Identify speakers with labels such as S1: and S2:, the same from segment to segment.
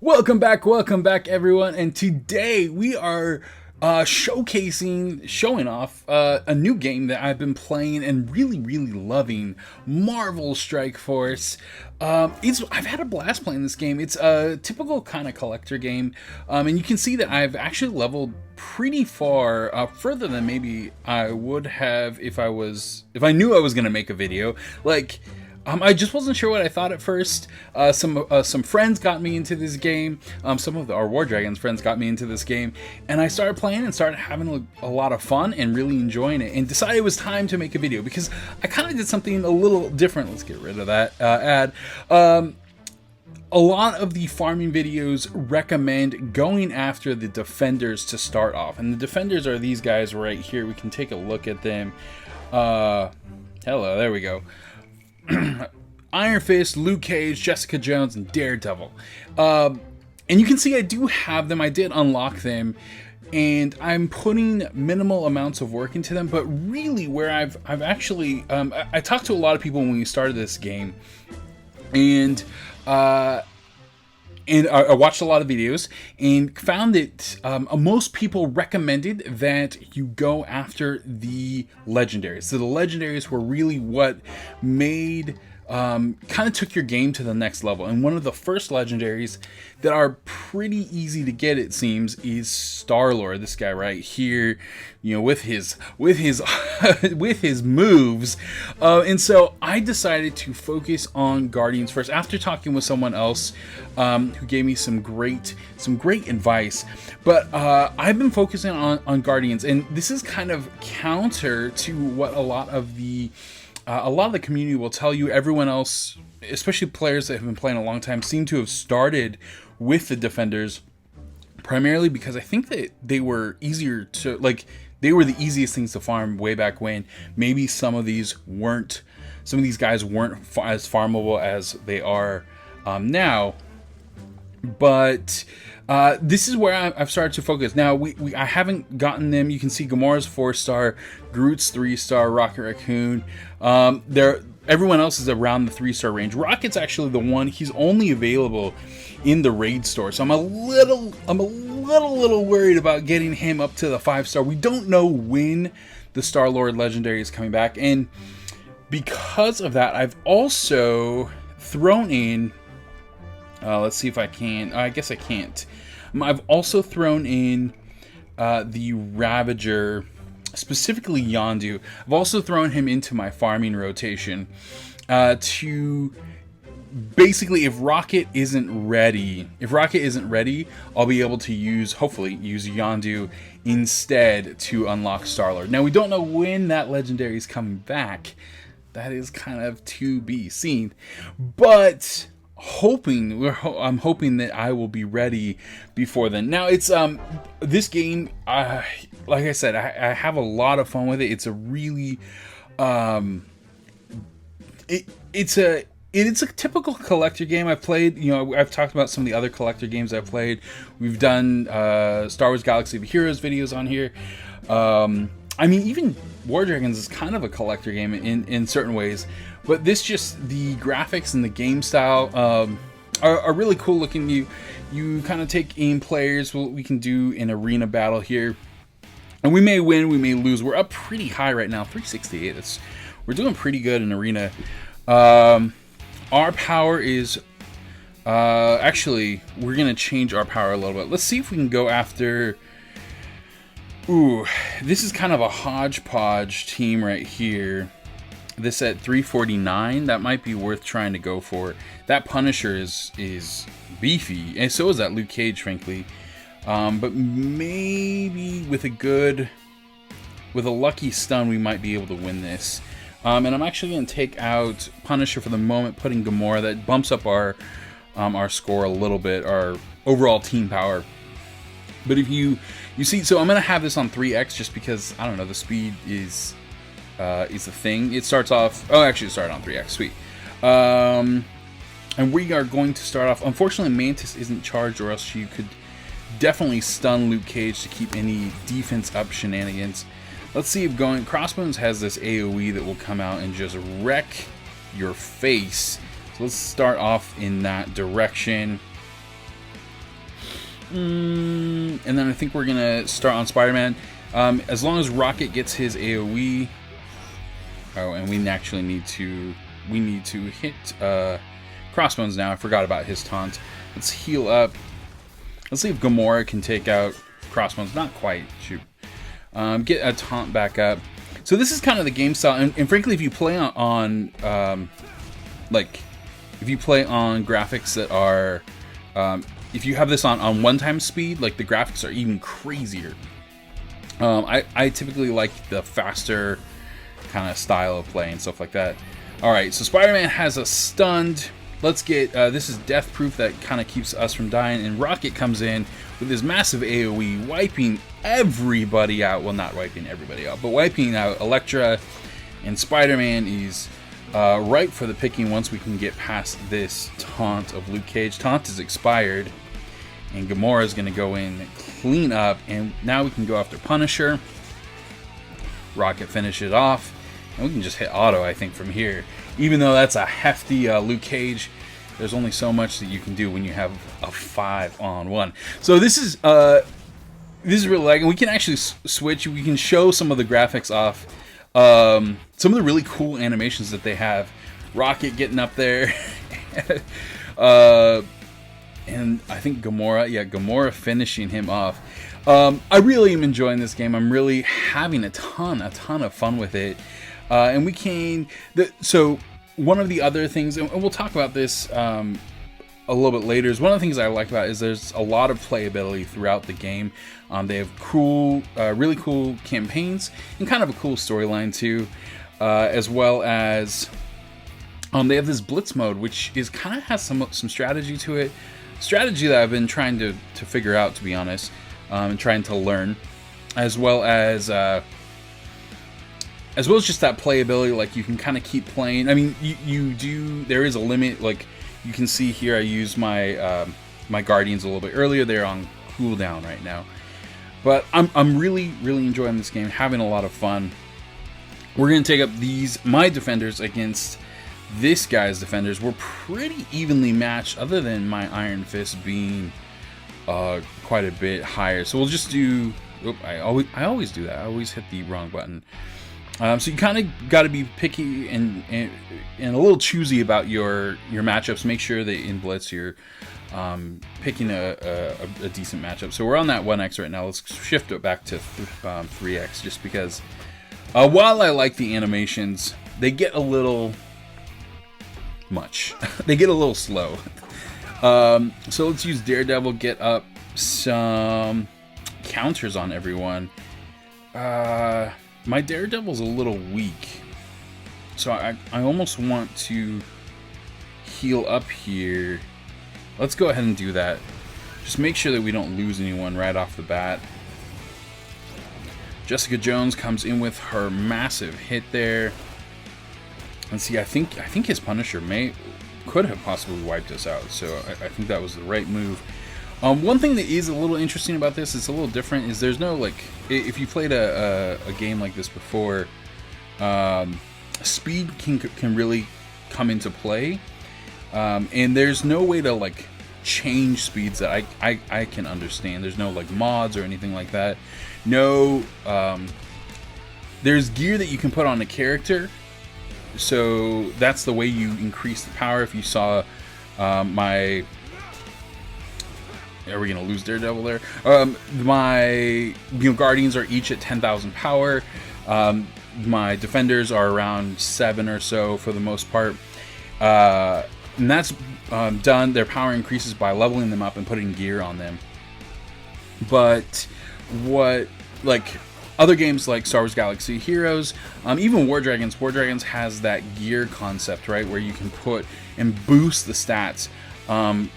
S1: Welcome back, everyone. And today we are showing off a new game that I've been playing and really loving, Marvel Strike Force. I've had a blast playing this game. It's a typical kind of collector game, and you can see that I've actually leveled pretty far, further than maybe I would have if I knew I was gonna make a video. I just wasn't sure what I thought at first. Some friends got me into this game. Some of our War Dragons friends got me into this game, and I started playing and started having a lot of fun and really enjoying it. And decided it was time to make a video because I kind of did something a little different. Let's get rid of that ad. A lot of the farming videos recommend going after the defenders to start off, and the defenders are these guys right here. We can take a look at them. Hello, there we go. Iron Fist, Luke Cage, Jessica Jones, and Daredevil. And you can see I do have them. I did unlock them, and I'm putting minimal amounts of work into them. But really, where I've actually I talked to a lot of people when we started this game, and I watched a lot of videos and found that most people recommended that you go after the legendaries. So the legendaries were really what made, kind of took your game to the next level. And one of the first legendaries that are pretty easy to get, it seems, is Star-Lord. This guy right here, you know, with his with his moves. And so I decided to focus on Guardians first after talking with someone else who gave me some great advice. But I've been focusing on Guardians, and this is kind of counter to what a lot of the community will tell you. Everyone else, especially players that have been playing a long time, seem to have started with the defenders primarily because I think that they were easier to, like, they were the easiest things to farm way back when. Maybe some of these guys weren't as farmable as they are now. But this is where I've started to focus. Now, I haven't gotten them. You can see Gamora's 4-star, Groot's 3-star, Rocket Raccoon. Everyone else is around the 3-star range. Rocket's actually the one. He's only available in the raid store, so I'm a little worried about getting him up to the 5-star. We don't know when the Star-Lord legendary is coming back, and because of that, I've also thrown in. Let's see if I can. I guess I can't. I've also thrown in the Ravager, specifically Yondu. I've also thrown him into my farming rotation to basically, if Rocket isn't ready, I'll be able to hopefully use Yondu instead to unlock Star-Lord. Now, we don't know when that legendary is coming back. That is kind of to be seen, but I'm hoping that I will be ready before then. Now, it's this game, like I said, I have a lot of fun with it. It's a really it's a typical collector game. I've played, I've talked about some of the other collector games I've played. We've done Star Wars Galaxy of Heroes videos on here. I mean, even War Dragons is kind of a collector game in certain ways, but the graphics and the game style are really cool looking. You kind of take aim players. We can do an arena battle here, and we may win, we may lose. We're up pretty high right now, 368. We're doing pretty good in arena. Our power is actually, we're gonna change our power a little bit. Let's see if we can go after. Ooh, this is kind of a hodgepodge team right here. This at 349, that might be worth trying to go for. That Punisher is beefy, and so is that Luke Cage, frankly. But maybe with a lucky stun, we might be able to win this. And I'm actually going to take out Punisher for the moment, putting Gamora. That bumps up our score a little bit, our overall team power. But if you see, so I'm going to have this on 3x just because, I don't know, the speed is the thing. It starts off, actually it started on 3x, sweet. And we are going to start off, unfortunately Mantis isn't charged, or else you could definitely stun Luke Cage to keep any defense up shenanigans. Let's see if Crossbones has this AoE that will come out and just wreck your face. So let's start off in that direction. And then I think we're gonna start on Spider-Man. As long as Rocket gets his AoE. Oh, and we actually need to hit Crossbones now. I forgot about his taunt. Let's heal up. Let's see if Gamora can take out Crossbones. Not quite. Shoot. Get a taunt back up. So this is kind of the game style, and frankly, if you play on like, if you play on graphics that are, if you have this on 1x speed, like the graphics are even crazier. I typically like the faster kind of style of play and stuff like that. Alright, so Spider-Man has us stunned. Let's get, this is Death Proof that kind of keeps us from dying, and Rocket comes in with his massive AoE, wiping everybody out. Well, not wiping everybody out, but wiping out Elektra, and Spider-Man is ripe for the picking once we can get past this taunt of Luke Cage. Taunt is expired, and Gamora is going to go in, clean up, and now we can go after Punisher. Rocket finish it off, and we can just hit auto, I think, from here. Even though that's a hefty Luke Cage, there's only so much that you can do when you have a 5-on-1. So this is really like, and we can actually switch. We can show some of the graphics off. Some of the really cool animations that they have. Rocket getting up there. And I think Gamora finishing him off. I really am enjoying this game. I'm really having a ton of fun with it. And we can... So one of the other things, and we'll talk about this a little bit later, is one of the things I like about it is there's a lot of playability throughout the game. They have cool, really cool campaigns, and kind of a cool storyline too, as well as they have this Blitz mode, which is kind of has some strategy to it. Strategy that I've been trying to figure out, to be honest, and trying to learn, as well as just that playability. Like, you can kind of keep playing. I mean, there is a limit. Like, you can see here, I use my my Guardians a little bit earlier. They're on cooldown right now, but I'm really enjoying this game, having a lot of fun. We're gonna take up my defenders against this guy's defenders. We're pretty evenly matched, other than my Iron Fist being quite a bit higher. So we'll just do. I always do that. I always hit the wrong button. So you kind of got to be picky and a little choosy about your matchups. Make sure that in Blitz you're picking a decent matchup. So we're on that 1x right now. Let's shift it back to 3x, just because while I like the animations, they get a little much. They get a little slow. So let's use Daredevil, get up some counters on everyone. My Daredevil's a little weak, so I almost want to heal up here. Let's go ahead and do that. Just make sure that we don't lose anyone right off the bat. Jessica Jones comes in with her massive hit there. And see, I think his Punisher could have possibly wiped us out, so I think that was the right move. One thing that is a little interesting about this, it's a little different, is there's no, like, if you played a game like this before, speed can really come into play, and there's no way to, like, change speeds that I can understand. There's no, like, mods or anything like that. No, there's gear that you can put on a character, so that's the way you increase the power. If you saw my... Are we gonna lose Daredevil there? My Guardians are each at 10,000 power. My defenders are around 7 or so for the most part, and that's done. Their power increases by leveling them up and putting gear on them. But what, like other games like Star Wars Galaxy Heroes, even War Dragons has that gear concept, right, where you can put and boost the stats.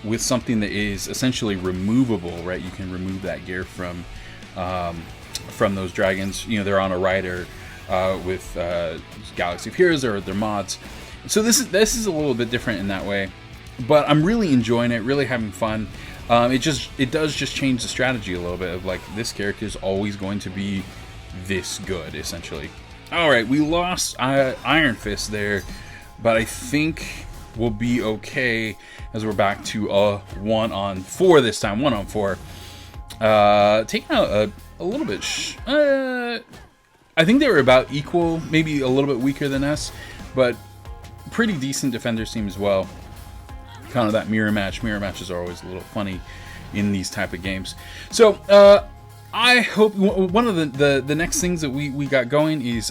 S1: With something that is essentially removable, right? You can remove that gear from those dragons. You know, they're on a rider with Galaxy of Heroes or their mods. So this is a little bit different in that way, but I'm really enjoying it, really having fun. It does just change the strategy a little bit of, like, this character is always going to be this good, essentially. All right, we lost Iron Fist there, but I think we'll be okay as we're back to 1-on-4 this time. 1-on-4. taking out a little bit. I think they were about equal, maybe a little bit weaker than us, but pretty decent defenders team as well. Kind of that mirror match. Mirror matches are always a little funny in these type of games. So I hope one of the next things that we got going is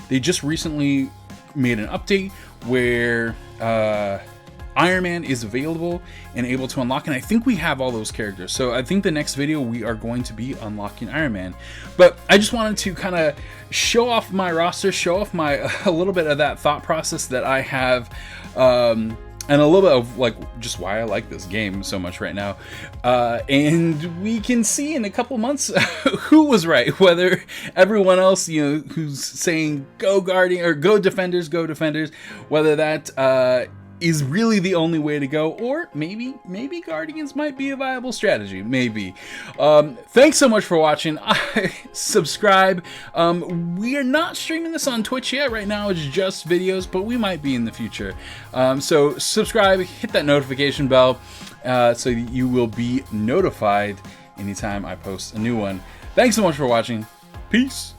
S1: they just recently made an update where Iron Man is available and able to unlock, and I think we have all those characters. So I think the next video we are going to be unlocking Iron Man. But I just wanted to kind of show off my roster, show off my a little bit of that thought process that I have, and a little bit of like just why I like this game so much right now. And we can see in a couple months who was right, whether everyone else, you know, who's saying go Guardian or go Defenders, whether that is really the only way to go, or maybe Guardians might be a viable strategy. Maybe. Thanks so much for watching. Subscribe. We are not streaming this on Twitch yet. Right now it's just videos, but we might be in the future. So subscribe, hit that notification bell, so you will be notified anytime I post a new one. Thanks so much for watching. Peace.